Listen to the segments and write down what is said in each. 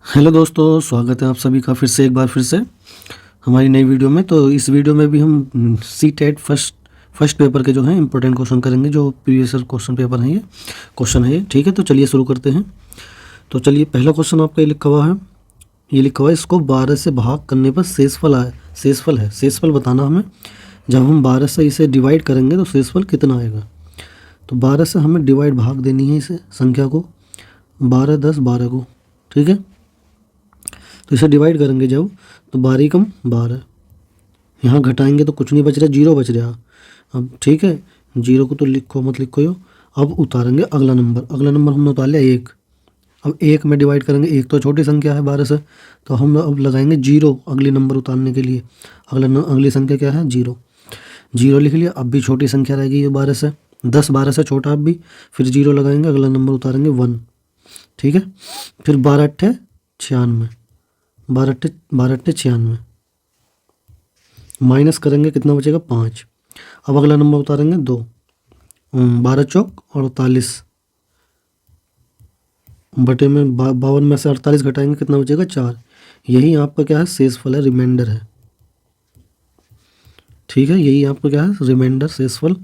Hello दोस्तों, स्वागत है आप सभी का फिर से एक बार फिर से हमारी नई वीडियो में। तो इस वीडियो में भी हम सी टेट फर्स्ट पेपर के जो हैं इंपॉर्टेंट क्वेश्चन करेंगे, जो प्रीवियस क्वेश्चन पेपर हैं, ये क्वेश्चन है ये। ठीक है, तो चलिए शुरू करते हैं। तो चलिए, पहला क्वेश्चन आपका ये लिखा हुआ है, इसको 12 से भाग करने पर शेषफल बताना हमें। जब हम 12 से इसे डिवाइड करेंगे तो शेषफल कितना आएगा। तो 12 से हमें डिवाइड भाग देनी है इसे, संख्या को 12 10 12 को। ठीक है, तो इसे डिवाइड करेंगे जब, तो 12 कम 12, यहाँ घटाएंगे तो कुछ नहीं बच रहा, जीरो बच रहा। अब ठीक है, जीरो को तो लिखो मत लिखो यो। अब उतारेंगे अगला नंबर हमने उतार लिया 1। अब 1 में डिवाइड करेंगे, 1 तो छोटी संख्या है 12 से, तो हम अब लगाएंगे जीरो अगली नंबर उतारने के लिए। अगली संख्या क्या है, जीरो। जीरो लिख लिया। अब भी छोटी संख्या रहेगी ये 12 से, 10 12 से छोटा। अब भी फिर जीरो लगाएंगे, अगला नंबर उतारेंगे 1। ठीक है, फिर 12 8 96, 12 8 96, माइनस करेंगे कितना बचेगा 5। अब अगला नंबर उतारेंगे 2, 12 चौक 48, बटे में 52 में से 48 घटाएंगे कितना बचेगा 4। यही आपका क्या है, शेषफल है, रिमाइंडर है। ठीक है, यही आपका क्या है, रिमाइंडर शेषफल,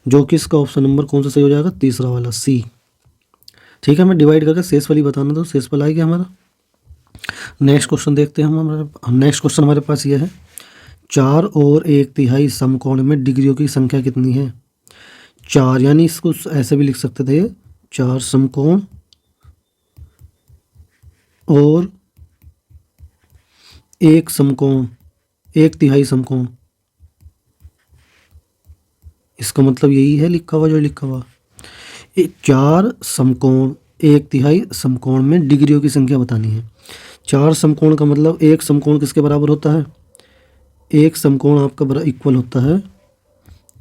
जो कि इसका ऑप्शन नंबर कौन सा सही हो जाएगा, तीसरा वाला सी। ठीक है, हमें डिवाइड करके शेषफल ही बताना, तो शेषफल आएगा हमारा। नेक्स्ट क्वेश्चन देखते हैं नेक्स्ट क्वेश्चन हमारे पास ये है, 4 और 1/3 समकोण में डिग्रियों की संख्या कितनी है। 4 यानी इसको ऐसे भी लिख सकते थे, 4 समकोण और 1 समकोण, 1/3 समकोण। इसका मतलब यही है लिखा हुआ, जो लिखा हुआ 4 समकोण 1/3 समकोण में डिग्रियों की संख्या बतानी है। 4 समकोण का मतलब, एक समकोण किसके बराबर होता है, एक समकोण आपका इक्वल होता है,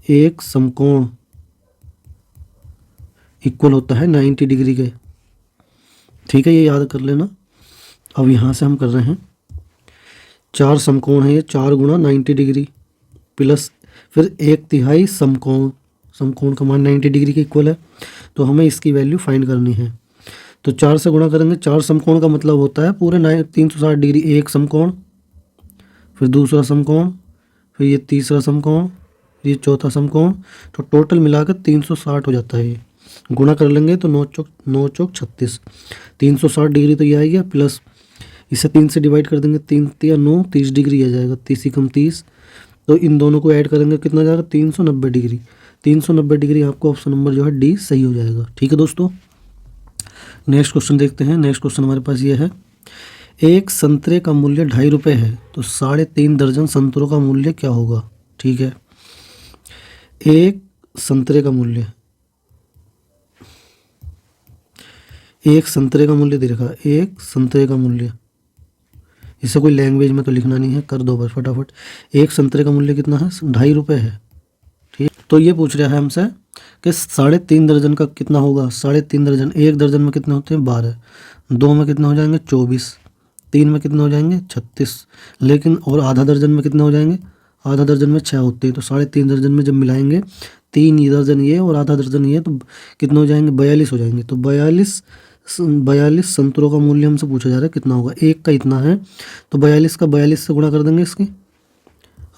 एक समकोण इक्वल होता है 90 डिग्री के। ठीक है, ये याद कर लेना। अब यहाँ से हम कर रहे हैं, 4 समकोण है ये, 4 गुणा 90 डिग्री प्लस फिर 1/3 समकोण का मान 90 डिग्री के इक्वल है, तो हमें इसकी वैल्यू फाइंड करनी है। तो 4 से गुणा करेंगे। 4 समकोण का मतलब होता है पूरे 360 डिग्री, एक समकोण, फिर दूसरा समकोण, फिर ये तीसरा समकोण, ये चौथा समकोण, तो टोटल मिलाकर 360 हो जाता है। ये गुणा कर लेंगे तो 9 चौक 36, 360 डिग्री तो ये आ गया, प्लस इसे 3 से डिवाइड कर देंगे, 3 या 9 30 डिग्री आ जाएगा, 30 कम 30, तो इन दोनों को ऐड करेंगे कितना जाएगा, 390 डिग्री। 390 डिग्री आपको ऑप्शन नंबर जो है डी सही हो जाएगा। ठीक है दोस्तों, नेक्स्ट क्वेश्चन देखते हैं। नेक्स्ट क्वेश्चन हमारे पास ये है, एक संतरे का मूल्य 2.5 रुपये है, तो 3.5 दर्जन संतरों का मूल्य क्या होगा। ठीक है, एक संतरे का मूल्य दे रखा, एक संतरे का मूल्य, इसे कोई लैंग्वेज में तो लिखना नहीं है, कर दो बस फटाफट। एक संतरे का मूल्य कितना है, 2.5 रुपये है। ठीक, तो ये पूछ रहा है हमसे कि 3.5 दर्जन का कितना होगा। 3.5 दर्जन, एक दर्जन में कितने होते हैं 12, 2 में कितने हो जाएंगे 24, 3 में कितने हो जाएंगे 36, लेकिन और आधा दर्जन में कितने हो जाएंगे, आधा दर्जन में 6 होते हैं। तो 3.5 दर्जन में जब मिलाएंगे, 3 दर्जन ये और आधा दर्जन ये, तो कितने हो जाएंगे 42 हो जाएंगे। तो 42 संतरों का मूल्य हमसे पूछा जा रहा है कितना होगा। एक का इतना है, तो 42 का 42 से गुणा कर देंगे इसकी।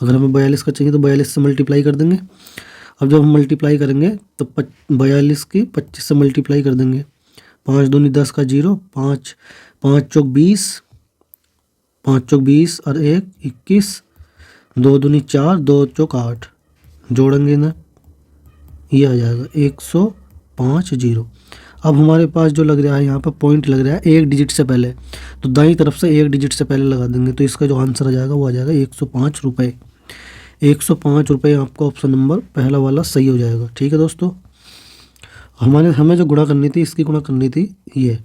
अगर हमें 42 का चाहिए तो 42 से मल्टीप्लाई कर देंगे। अब जब हम मल्टीप्लाई करेंगे तो 42 की 25 से मल्टीप्लाई कर देंगे, 5 दूनी 10 का 0, 5 चौक 20, 5 चौक 20 और 1 21, 2 दूनी 4, 2 चौक 8, जोड़ेंगे ना, ये आ जाएगा 105 0। अब हमारे पास जो लग रहा है यहाँ पर पॉइंट लग रहा है एक डिजिट से पहले, तो दाईं तरफ से एक डिजिट से पहले लगा देंगे, तो इसका जो आंसर आ जाएगा वो आ जाएगा 105 रुपये। 105 रुपये आपका ऑप्शन नंबर पहला वाला सही हो जाएगा। ठीक है दोस्तों, हमें जो गुणा करनी थी, इसकी गुणा करनी थी ये।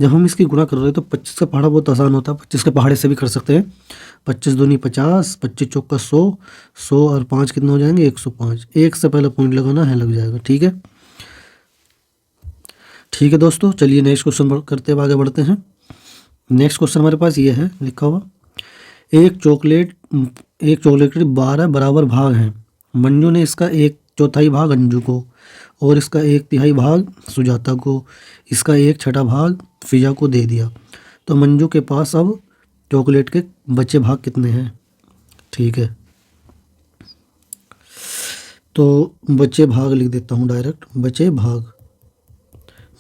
जब हम इसकी गुणा कर रहे हैं तो 25 का पहाड़ा बहुत आसान होता है, 25 के पहाड़े से भी कर सकते हैं। 25 दूनी 50, 25 चौक का 100, 100 और 5 कितने हो जाएंगे 105। एक से पहले पॉइंट लगाना है, लग जाएगा। ठीक है, ठीक है दोस्तों, चलिए नेक्स्ट क्वेश्चन करते हुए आगे बढ़ते हैं। नेक्स्ट क्वेश्चन हमारे पास ये है लिखा हुआ, एक चॉकलेट के 12 बराबर भाग हैं। मंजू ने इसका 1/4 भाग अंजू को, और इसका 1/3 भाग सुजाता को, इसका 1/6 भाग फिजा को दे दिया। तो मंजू के पास अब चॉकलेट के बचे भाग कितने हैं? ठीक है, तो बचे भाग लिख देता हूँ डायरेक्ट, बचे भाग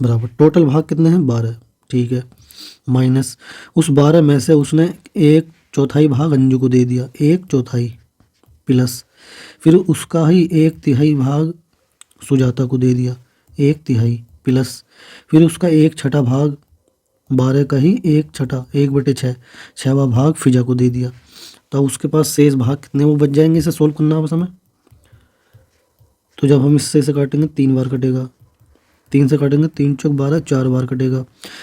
बराबर टोटल भाग कितने हैं? 12। ठीक है, माइनस उस 12 में से उसने 1/4 भाग अंजू को दे दिया, 1/4 प्लस फिर उसका ही 1/3 भाग सुजाता को दे दिया, 1/3 प्लस फिर उसका 1/6 भाग 12 का ही 1/6 1/6 6वां भाग फिजा को दे दिया। तो उसके पास शेष भाग कितने वो बच जाएंगे? इसे सोल्व करना बस हमें। तो जब हम इससे इसे काटेंगे 3 बार कटेगा, 3 से काटेंगे 3 चौक 12 4 बार कटेगा,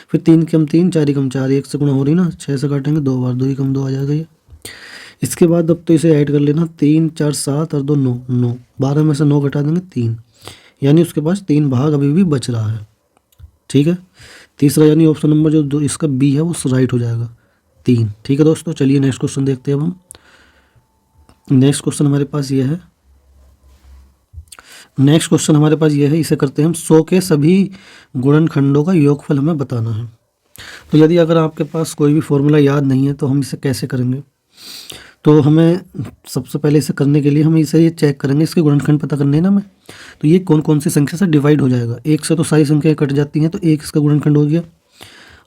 फिर 3 कम 3 4 कम 4 1 से गुणा हो रही ना, 6 से काटेंगे 2 बार, 2 कम 2 आ जाएगा ये। इसके बाद अब तो इसे ऐड कर लेना, 3 4 7 और 2 9 9, 12 में से 9 घटा देंगे 3, यानी उसके पास 3 भाग अभी भी बच रहा है। ठीक है, तीसरा यानी ऑप्शन नंबर जो इसका बी है वो राइट हो जाएगा 3। ठीक है दोस्तों, चलिए नेक्स्ट क्वेश्चन देखते हैं अब हम। नेक्स्ट क्वेश्चन हमारे पास ये है, नेक्स्ट क्वेश्चन हमारे पास ये है, इसे करते हैं हम। 100 के सभी गुणनखंडों का योगफल हमें बताना है। तो यदि अगर आपके पास कोई भी फॉर्मूला याद नहीं है तो हम इसे कैसे करेंगे? तो हमें सबसे पहले इसे करने के लिए हम इसे ये चेक करेंगे, इसके गुणनखंड पता करने हैं ना हमें। तो ये कौन कौन सी संख्या से डिवाइड हो जाएगा? 1 से तो सारी संख्याएं कट जाती हैं, तो 1 इसका गुणनखंड हो गया।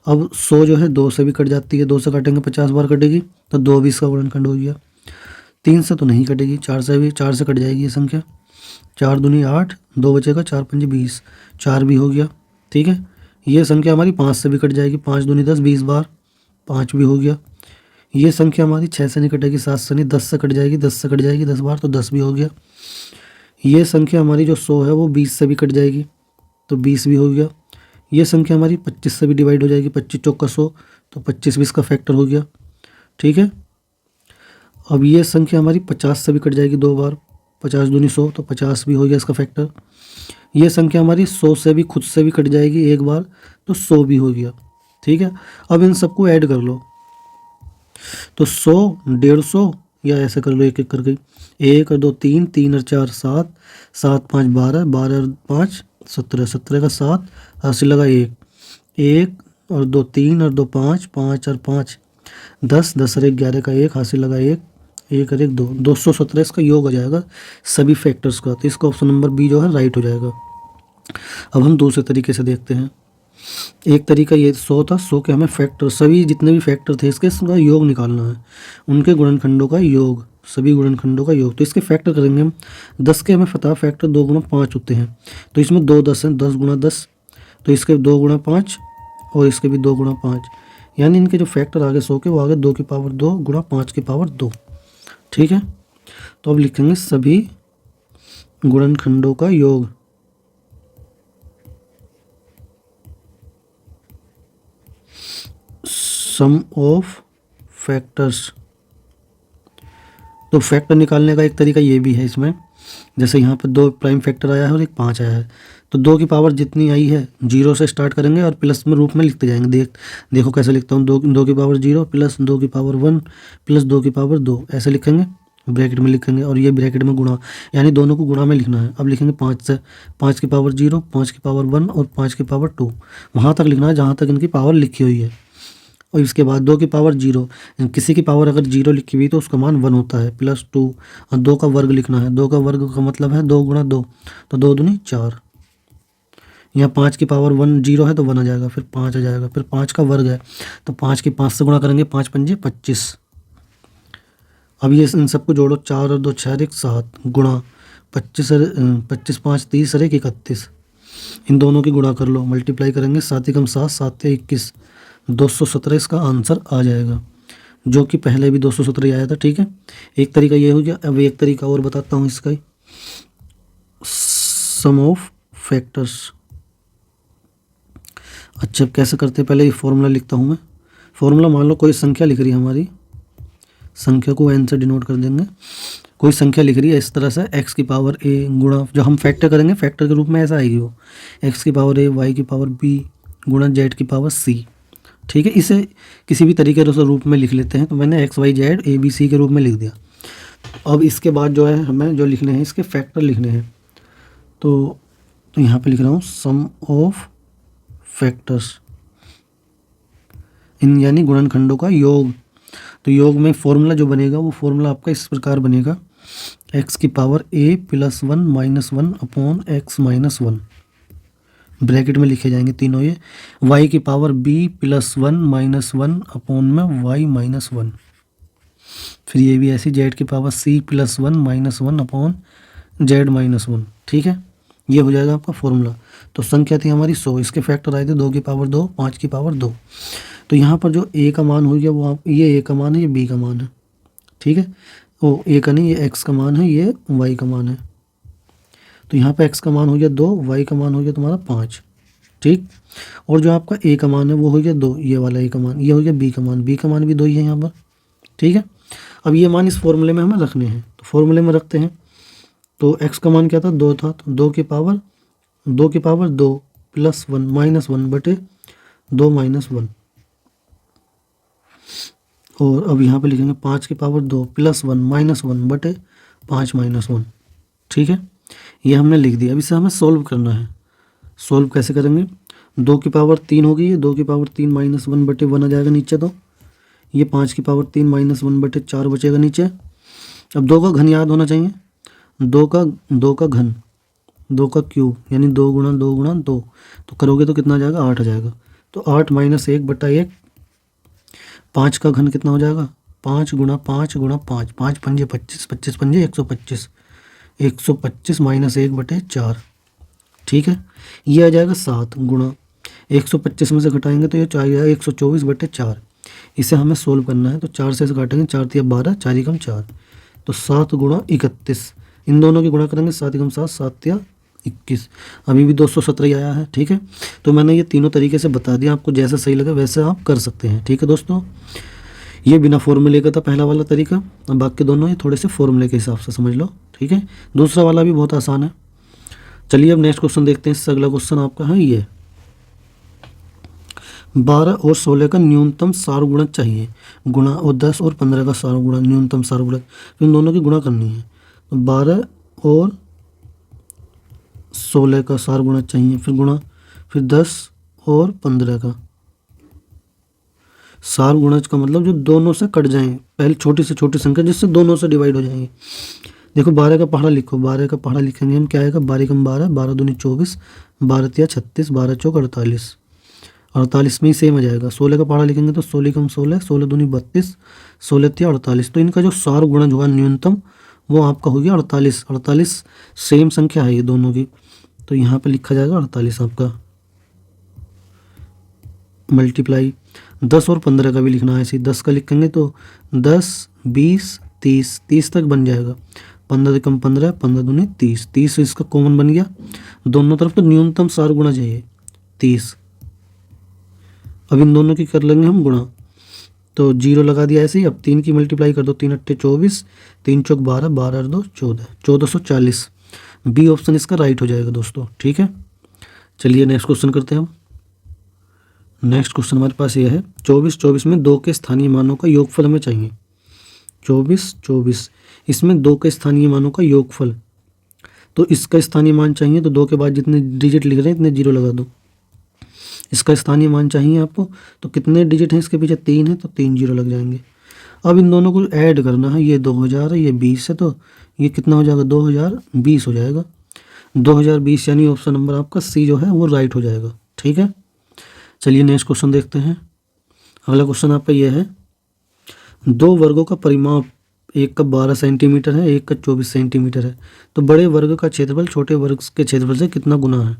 अब 100 जो है 2 से भी कट जाती है, 2 से काटेंगे 50 बार कटेगी, तो 2 भी इसका गुणनखंड हो गया। 3 से तो नहीं कटेगी, 4 से भी 4 से कट जाएगी ये संख्या, 4 दूनी 8, 2 बचेगा, 4 पंजे 20, 4 भी हो गया। ठीक है, ये संख्या हमारी 5 से भी कट जाएगी, 5 दूनी 10 20 बार, 5 भी हो गया। ये संख्या हमारी 6 से नहीं कटेगी, 7 से नहीं, 10 से कट जाएगी, 10 से कट जाएगी 10 बार, तो 10 भी हो गया। ये संख्या हमारी जो 100 है वो 20 से भी कट जाएगी, तो 20 भी हो गया। ये संख्या हमारी 25 से भी डिवाइड हो जाएगी, 25 चौका 100, तो 25 भी इसका फैक्टर हो गया। ठीक है, अब ये संख्या हमारी 50 से भी कट जाएगी 2 बार, 50 दूनी 100, तो 50 भी हो गया इसका फैक्टर। ये संख्या हमारी 100 से भी खुद से भी कट जाएगी 1 बार, तो 100 भी हो गया। ठीक है, अब इन सबको ऐड कर लो, तो 100 150 या ऐसे कर लो एक एक करके, 1 और 2 3, 3 और 4 7, 7 5 12, 12 और 5 17, 17 का 7, 80 लगा 1, 1 और 2 3 और 2 5, 5 और 5 10, 10 और 1 11 का 1, 80 लगा 1, 1 और 1 2, 217 इसका योग हो जाएगा सभी फैक्टर्स का। तो इसका ऑप्शन नंबर बी जो है राइट हो जाएगा। अब हम दूसरे तरीके से देखते हैं। एक तरीका ये 100 था, 100 के हमें फैक्टर सभी जितने भी फैक्टर थे इसका योग निकालना है, उनके गुणनखंडों का योग, सभी गुणनखंडों का योग। तो इसके फैक्टर करेंगे हम। 10 के हमें पता फैक्टर 2 गुणा 5 होते हैं, तो इसमें 2 10 हैं, 10 गुणा 10, तो इसके 2 गुणा 5 और इसके भी 2 गुणा 5, यानी इनके जो फैक्टर आगे 100 के वो आगे 2 की पावर 2 गुणा 5 की पावर 2। ठीक है, तो अब लिखेंगे सभी गुणनखंडों का योग, सम ऑफ फैक्टर्स। तो फैक्टर निकालने का एक तरीका ये भी है इसमें, जैसे यहाँ पर 2 प्राइम फैक्टर आया है और एक 5 आया है, तो 2 की पावर जितनी आई है 0 से स्टार्ट करेंगे और प्लस में रूप में लिखते जाएंगे। देखो कैसे लिखता हूँ, 2 की पावर 0 प्लस 2 की पावर 1 प्लस 2 की पावर 2, ऐसे लिखेंगे, ब्रैकेट में लिखेंगे, और ये ब्रैकेट में गुणा, यानी दोनों को गुणा में लिखना है। अब लिखेंगे 5 से, 5 की पावर 0, 5 की पावर 1 और 5 की पावर 2, वहाँ तक लिखना है जहाँ तक इनकी पावर लिखी हुई है। और इसके बाद 2 की पावर 0, किसी की पावर अगर 0 लिखी हुई तो उसका मान 1 होता है, प्लस 2, और 2 का वर्ग लिखना है, 2 का वर्ग का मतलब है 2 गुणा 2, तो 2 दूनी 4। यहाँ 5 की पावर 1 0 है तो 1 आ जाएगा, फिर 5 आ जाएगा, फिर 5 का वर्ग है तो 5 की 5 से गुणा करेंगे, 5 पंजे 25। अब ये इन सबको जोड़ो, 4 और 2 6 1 7 गुणा 25 25 5 30 और 1 31, इन दोनों की गुणा कर लो, मल्टीप्लाई करेंगे, 7 एकम 7 7 21, 217 इसका आंसर आ जाएगा, जो कि पहले भी 217 ही आया था। ठीक है, एक तरीका ये हो गया। अब एक तरीका और बताता हूँ इसका, सम ऑफ फैक्टर्स। अच्छा, कैसे करते हैं, पहले ये फॉर्मूला लिखता हूँ मैं। फॉर्मूला मान लो कोई संख्या लिख रही है हमारी, संख्या को n से डिनोट कर देंगे, कोई संख्या लिख रही है इस तरह से, x की पावर a गुणा, जो हम फैक्टर करेंगे फैक्टर के रूप में ऐसा आएगी वो, x की पावर a y की पावर b गुणा z की पावर c। ठीक है, इसे किसी भी तरीके से रूप में लिख लेते हैं, तो मैंने x y z a b c के रूप में लिख दिया। अब इसके बाद जो है हमें जो लिखने हैं इसके फैक्टर लिखने हैं, तो यहाँ पे लिख रहा हूँ सम ऑफ फैक्टर्स। इन यानी गुणनखंडों का योग। तो योग में फॉर्मूला जो बनेगा वो फॉर्मूला आपका इस प्रकार बनेगा, x की power a plus 1 minus 1 upon x minus 1, bracket में लिखे जाएंगे तीनों ये, y की power b plus 1 minus 1 upon में y माइनस 1, फिर ये भी ऐसी z की power c plus 1 minus 1 upon z minus 1। ठीक है, ये हो जाएगा आपका फॉर्मूला। तो संख्या थी हमारी 100, इसके फैक्टर आए थे 2 की पावर 2, 5 की पावर 2। तो यहाँ पर जो a का मान हो गया वो आप, ये a का मान है, ये b का मान है। ठीक है, वो a का नहीं, ये x का मान है, ये y का मान है। तो यहाँ पे x का मान हो गया 2, y का मान हो गया तुम्हारा 5। ठीक, और जो आपका a का मान है वो हो गया 2, ये वाला a का मान, ये हो गया b का मान, b का मान भी 2 ही है यहाँ पर। ठीक है, अब ये मान इस फॉर्मूले में हमें रखने हैं, तो फॉर्मूले में रखते हैं। तो x का मान क्या था, 2 था, तो 2 की पावर 2 प्लस 1 माइनस 1 बटे 2 माइनस 1। और अब यहाँ पे लिखेंगे 5 की पावर 2 प्लस 1 माइनस 1 बटे 5 माइनस 1। ठीक है, ये हमने लिख दिया। अब इसे हमें सोल्व करना है। सोल्व कैसे करेंगे, 2 की पावर 3 होगी, 2 की पावर 3 माइनस 1 बटे 1 आ जाएगा नीचे, तो ये 5 की पावर 3 माइनस 1 बटे 4 बचेगा नीचे। अब 2 का घन याद होना चाहिए, 2 का घन, 2 का क्यूब, यानी 2 गुणा 2 गुणा 2, तो करोगे तो कितना आ जाएगा, 8 आ जाएगा। तो 8 माइनस 1 बटा 1, 5 का घन कितना हो जाएगा, 5 गुणा 5 गुणा 5, 5 पंजे 25, 25 पंजे 125, 125 माइनस 1 बटे 4। ठीक है, ये आ जाएगा 7 गुणा 125 में से घटाएंगे तो ये चाहिए 124 बटे 4। इसे हमें सोल्व करना है, तो 4 से इसे काटेंगे, 4 तिया 12, 4 एकम 4, तो 7 गुणा 31, इन दोनों की गुणा करेंगे, 7 एकम 7, 7 तिया 21, अभी भी 217 ही आया है। ठीक है, तो मैंने ये तीनों तरीके से बता दिया, आपको जैसा सही लगे वैसे आप कर सकते हैं। ठीक है दोस्तों, ये बिना फॉर्मूले का था पहला वाला तरीका, अब बाकी दोनों ये थोड़े से फॉर्मूले के हिसाब से समझ लो। ठीक है, दूसरा वाला भी बहुत आसान है। चलिए अब नेक्स्ट क्वेश्चन देखते हैं। इससे अगला क्वेश्चन आपका है ये, 12 और 16 का न्यूनतम सारगुणक चाहिए, गुणा, और 10 और 15 का सारगुणक, न्यूनतम सारगुणक, फिर इन दोनों की गुणा करनी है। तो 12 और 16 का सारगुणक चाहिए, फिर गुणा, फिर 10 और 15 का सारगुणक का मतलब जो दोनों से कट जाएं, पहले छोटी से छोटी संख्या जिससे दोनों से डिवाइड हो जाएंगे। देखो 12 का पहाड़ा लिखो, 12 का पहाड़ा लिखेंगे हम, क्या आएगा, 12 कम 12, 12 दूनी 24, 12 तिया 36, 12 चौक 48, 48 में ही सेम आ जाएगा। 16 का पहाड़ा लिखेंगे तो 16 कम 16, 16 दूनी 32, 16 तिया 48, तो इनका जो सारगुणज होगा न्यूनतम वो आपका हो गया 48। 48 सेम संख्या है ये दोनों की, तो यहाँ पे लिखा जाएगा 48 आपका, मल्टीप्लाई 10 और 15 का भी लिखना है ऐसे, 10 का लिखेंगे तो 10, 20, 30, 30 तक बन जाएगा, 15 कम 15, 15 दूनी 30, 30 इसका कॉमन बन गया दोनों तरफ, तो न्यूनतम सार गुणा चाहिए 30। अब इन दोनों की कर लेंगे हम गुणा, तो 0 लगा दिया ऐसे ही। अब 3 की मल्टीप्लाई कर दो, 3 अट्ठे 24, 3 चौक 12, 12 2 14, 1440, बी ऑप्शन इसका राइट हो जाएगा दोस्तों। ठीक है, चलिए नेक्स्ट क्वेश्चन करते हैं हम। नेक्स्ट क्वेश्चन हमारे पास ये है, 24, 24 में 2 के स्थानीय मानों का योगफल हमें चाहिए। 24, 24 इसमें 2 के स्थानीय मानों का योगफल, तो इसका स्थानीय मान चाहिए, तो 2 के बाद जितने डिजिट लिख रहे हैं इतने 0 लगा दो। इसका स्थानीय मान चाहिए आपको, तो कितने डिजिट हैं इसके पीछे, 3 है, तो 3 0 लग जाएंगे। अब इन दोनों को ऐड करना है, ये 2000 है, ये 20 है, तो ये कितना हो जाएगा, 2020 हो जाएगा। 2020 यानी ऑप्शन नंबर आपका सी जो है वो राइट हो जाएगा। ठीक है, चलिए नेक्स्ट क्वेश्चन देखते हैं। अगला क्वेश्चन आपका यह है, 2 वर्गों का परिमाप, एक का 12 सेंटीमीटर है, एक का 24 सेंटीमीटर है, तो बड़े वर्ग का क्षेत्रफल छोटे वर्ग के क्षेत्रफल से कितना गुना है।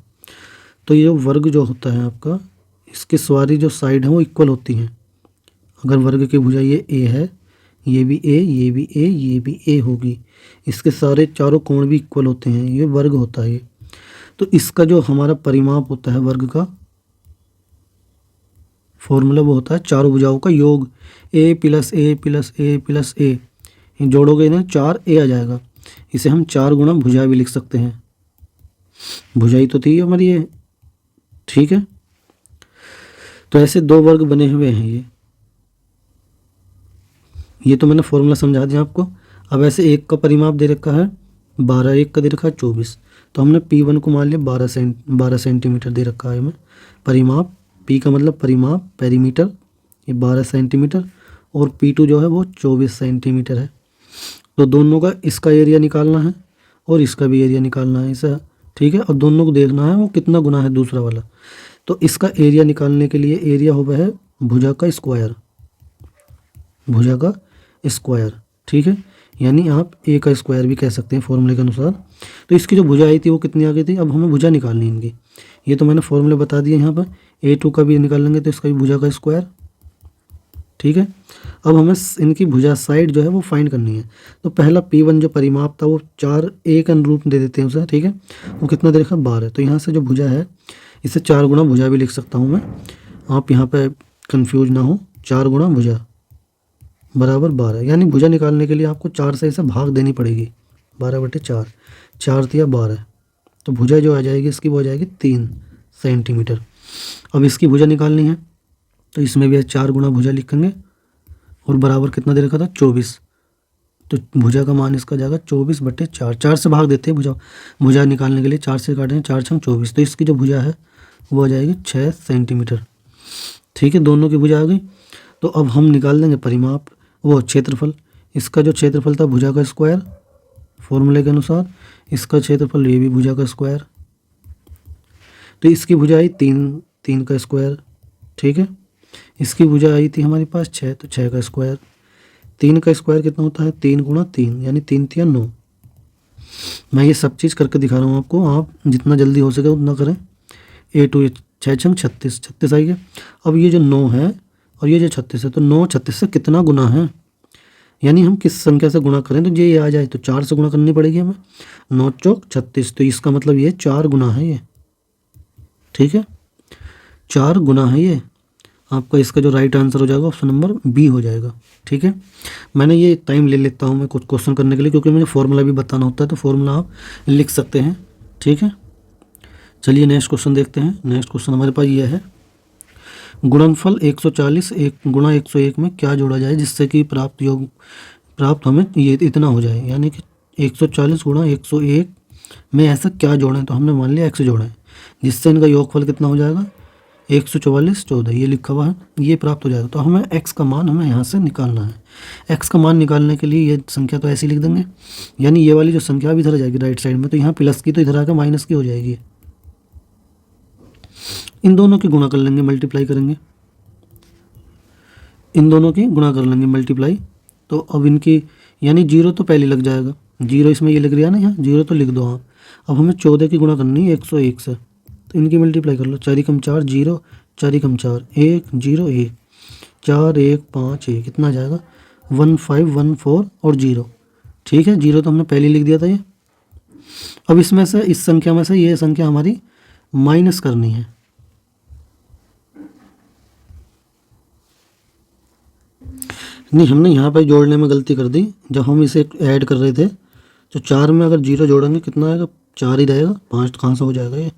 तो ये वर्ग जो होता है आपका, इसकी सारी जो साइड है वो इक्वल होती हैं। अगर वर्ग की भुजा ये ए है, ये भी ए, ये भी ए, ये भी ए होगी, इसके सारे चारों कोण भी इक्वल होते हैं, ये वर्ग होता है। तो इसका जो हमारा परिमाप होता है वर्ग का, फॉर्मूला वो होता है चारों भुजाओं का योग, ए प्लस ए प्लस ए प्लस ए, जोड़ोगे ना 4 ए आ जाएगा। इसे हम 4 गुणा भुजा भी लिख सकते हैं, भुजाई तो थी हमारी ये। ठीक है, तो ऐसे 2 वर्ग बने हुए हैं ये तो मैंने फॉर्मूला समझा दिया आपको। अब ऐसे एक का परिमाप दे रखा है 12, एक का दे रखा है 24, तो हमने P1 को मान लिया 12 सेंटीमीटर दे रखा है हमें परिमाप। P का मतलब परिमाप, पेरीमीटर, ये 12 सेंटीमीटर, और P2 जो है वो 24 सेंटीमीटर है। तो दोनों का इसका एरिया निकालना है और इसका भी एरिया निकालना है ऐसा, ठीक है। और दोनों को देखना है वो कितना गुना है दूसरा वाला। तो इसका एरिया निकालने के लिए एरिया होगा है भुजा का स्क्वायर, भुजा का स्क्वायर, ठीक है। यानी आप ए का स्क्वायर भी कह सकते हैं फॉर्मूले के अनुसार। तो इसकी जो भुजा आई थी वो कितनी आ गई थी। अब हमें भुजा निकालनी है इनकी, ये तो मैंने फॉर्मूले बता दिए यहाँ पर। A2 का भी निकाल लेंगे तो इसका भी भुजा का स्क्वायर, ठीक है। अब हमें इनकी भुजा साइड जो है वो फाइंड करनी है। तो पहला P1 जो परिमाप था वो 4 A के अनुरूप दे देते हैं उसे, ठीक है। वो कितना दे रखा 12। तो यहाँ से जो भुजा है इसे 4 गुना भुजा भी लिख सकता हूँ मैं, आप यहाँ पे कंफ्यूज ना हो। 4 गुना भुजा बराबर 12, यानी भुजा निकालने के लिए आपको 4 से इसे भाग देनी पड़ेगी। 12/4, 4 तिया 12। तो भुजा जो आ जाएगी इसकी वो आ जाएगी 3 सेंटीमीटर। अब इसकी भुजा निकालनी है तो इसमें भी 4 गुना भुजा लिखेंगे और बराबर कितना दे रखा था 24। तो भुजा का मान इसका जाएगा 24/4। 4 से भाग देते हैं भुजा निकालने के लिए, 4 से काटेंगे, 4 छंग 24। तो इसकी जो भुजा है वो आ जाएगी 6 सेंटीमीटर, ठीक है। दोनों की भुजा आ गई। तो अब हम निकाल देंगे परिमाप, वो क्षेत्रफल। इसका जो क्षेत्रफल था भुजा का स्क्वायर फॉर्मूले के अनुसार, इसका क्षेत्रफल ये भी भुजा का स्क्वायर। तो इसकी भुजा आई 3 का स्क्वायर, ठीक है। इसकी भुजा आई थी हमारे पास 6, तो 6 का स्क्वायर। 3 का स्क्वायर कितना होता है 3 गुणा 3, यानी 3 तिया 9। मैं ये सब चीज़ करके दिखा रहा हूँ आपको, आप जितना जल्दी हो सके उतना करें। A2 6 छंग 36, 36 आई गया। अब ये जो 9 है और ये जो 36 है, तो 9 36 से कितना गुना है, यानी हम किस संख्या से गुणा करें तो ये आ जाए, तो 4 से गुणा करनी पड़ेगी हमें। 9 चौक 36, तो इसका मतलब ये 4 गुना है ये, ठीक है। 4 गुना है ये आपका। इसका जो राइट आंसर हो जाएगा ऑप्शन नंबर बी हो जाएगा, ठीक है। मैंने ये टाइम ले लेता हूँ मैं कुछ क्वेश्चन करने के लिए, क्योंकि मुझे फॉर्मूला भी बताना होता है, तो फॉर्मूला आप लिख सकते हैं, ठीक है। चलिए नेक्स्ट क्वेश्चन देखते हैं। नेक्स्ट क्वेश्चन हमारे पास ये है, गुणनफल 140 गुणा 101 में क्या जोड़ा जाए जिससे कि प्राप्त हमें ये इतना हो जाए, यानी कि 140 गुणा 101 में ऐसा क्या जोड़ें। तो हमने मान लिया x जोड़ें, जिससे इनका योगफल कितना हो जाएगा 144 14, ये लिखा हुआ है, ये प्राप्त हो जाएगा। तो हमें x का मान हमें यहाँ से निकालना है। x का मान निकालने के लिए ये संख्या तो ऐसे लिख देंगे, यानी ये वाली जो संख्या भी इधर आ जाएगी राइट साइड में, तो यहाँ प्लस की तो इधर आकर माइनस की हो जाएगी। इन दोनों की गुणा कर लेंगे, मल्टीप्लाई करेंगे, इन दोनों की गुणा कर लेंगे मल्टीप्लाई। तो अब इनकी यानी 0 तो पहले लग जाएगा, 0 इसमें ये लग रहा है ना, यहाँ 0 तो लिख दो आप। अब हमें 14 की गुणा करनी है 101 से, तो इनकी मल्टीप्लाई कर लो। 4 कम 4 0, 4 कम 4 1 0 1, 4 1 5 1, कितना जाएगा 1 5 1 4 और 0, ठीक है। 0 तो हमने पहले लिख दिया था ये। अब इसमें से इस संख्या में से ये संख्या हमारी माइनस करनी है। नहीं, हमने यहाँ पर जोड़ने में गलती कर दी। जब हम इसे ऐड कर रहे थे तो 4 में अगर 0 जोड़ेंगे कितना आएगा 4 ही रहेगा, 5 कहाँ से हो जाएगा, ये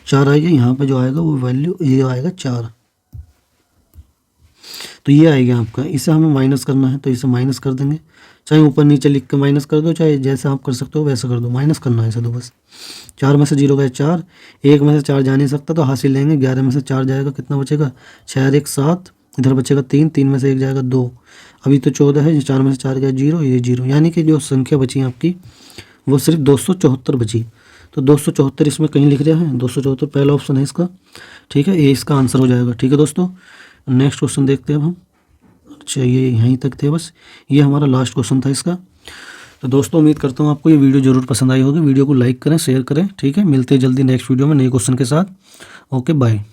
4 आएगा। यहाँ पे जो आएगा वो वैल्यू ये आएगा 4, तो ये आएगा आपका। इसे हमें माइनस करना है तो इसे माइनस कर देंगे, चाहे ऊपर नीचे लिख के माइनस कर दो, चाहे जैसे आप कर सकते हो वैसे कर दो, माइनस करना है इसे तो बस। 4 में से 0 गए 4, 1 में से 4 जा नहीं सकता तो हासिल लेंगे, 11 में से 4 जाएगा, कितना बचेगा 6 1 7, इधर बचेगा 3, 3 में से 1 जाएगा 2, अभी तो 14 है, 4 में से 4 गया 0, ये 0, यानी कि जो संख्या बची आपकी वो सिर्फ 274 बची। तो 274 इसमें कहीं लिख रहा है, 274 पहला ऑप्शन है इसका, ठीक है। ये इसका आंसर हो जाएगा, ठीक है दोस्तों। नेक्स्ट क्वेश्चन देखते हैं अब हम। अच्छा, ये यहीं तक थे बस, ये हमारा लास्ट क्वेश्चन था इसका। तो दोस्तों उम्मीद करता हूँ आपको ये वीडियो ज़रूर पसंद आई होगी। वीडियो को लाइक करें, शेयर करें, ठीक है। मिलते हैं जल्दी नेक्स्ट वीडियो में नए क्वेश्चन के साथ। Okay, bye.